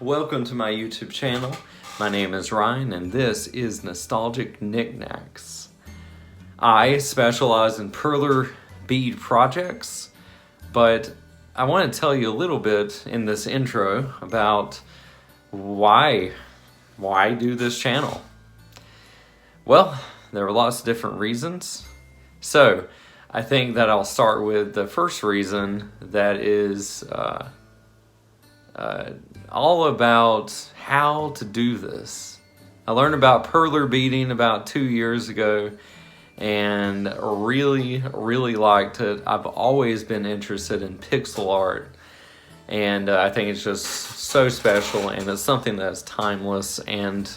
welcome to my YouTube channel. My name is Ryan and this is Nostalgic Nick-Nacks. I specialize in Perler bead projects, but I want to tell you a little bit in this intro about why I do this channel. Well, there are lots of different reasons. So I think that I'll start with the first reason, that is all about how to do this. I learned about Perler-Beading about 2 years ago and really liked it. I've always been interested in pixel art, and I think it's just so special, and it's something that's timeless, and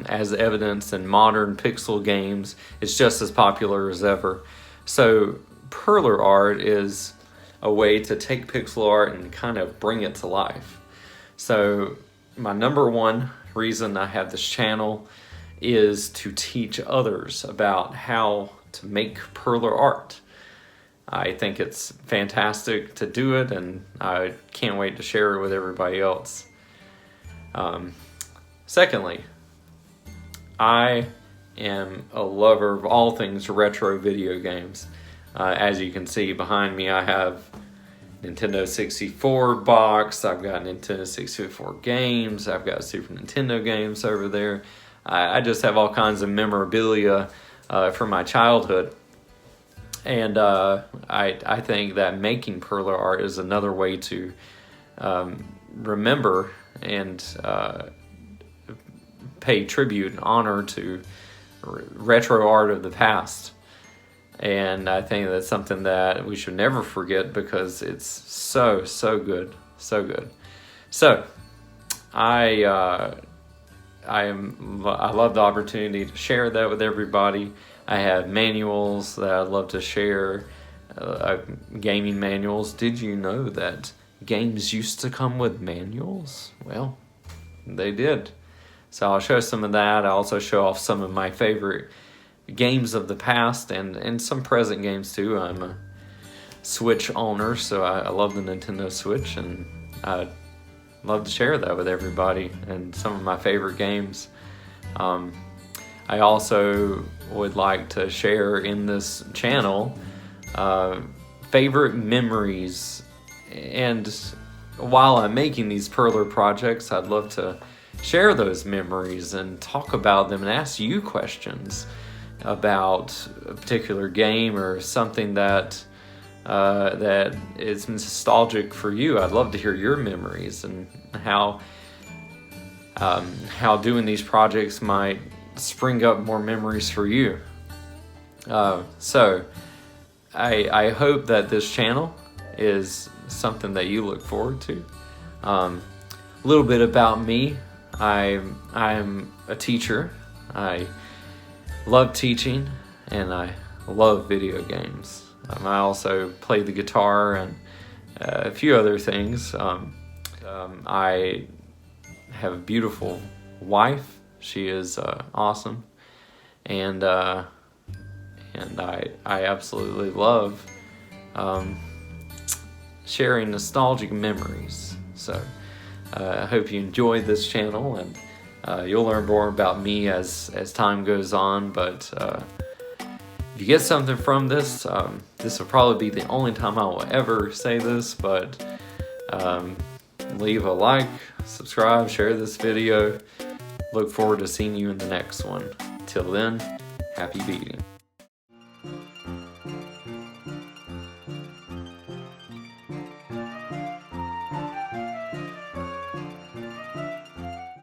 as evidenced in modern pixel games, it's just as popular as ever. So Perler art is a way to take pixel art and kind of bring it to life. So my number one reason I have this channel is to teach others about how to make Perler art. I think it's fantastic to do it, and I can't wait to share it with everybody else. Secondly, I am a lover of all things retro video games. As you can see behind me, I have Nintendo 64 box, I've got Nintendo 64 games, I've got Super Nintendo games over there. I just have all kinds of memorabilia from my childhood. And I think that making Perler art is another way to remember and pay tribute and honor to retro art of the past. And I think that's something that we should never forget, because it's so good, so good. So I love the opportunity to share that with everybody. I have manuals that I'd love to share, gaming manuals. Did you know that games used to come with manuals? Well, they did. So I'll show some of that. I'll also show off some of my favorite games of the past and some present games too. I'm a Switch owner, so I love the Nintendo Switch, and I'd love to share that with everybody and some of my favorite games. I also would like to share in this channel favorite memories, and while I'm making these Perler projects, I'd love to share those memories and talk about them and ask you questions about a particular game or something that that is nostalgic for you. I'd love to hear your memories and how doing these projects might spring up more memories for you. So I hope that this channel is something that you look forward to. A little bit about me. I'm a teacher. I love teaching, and I love video games. I also play the guitar and a few other things. I have a beautiful wife. She is awesome, and I absolutely love sharing nostalgic memories. So I hope you enjoyed this channel, and you'll learn more about me as time goes on. But if you get something from this, this will probably be the only time I will ever say this, but leave a like, subscribe, share this video. Look forward to seeing you in the next one. Till then, happy beading.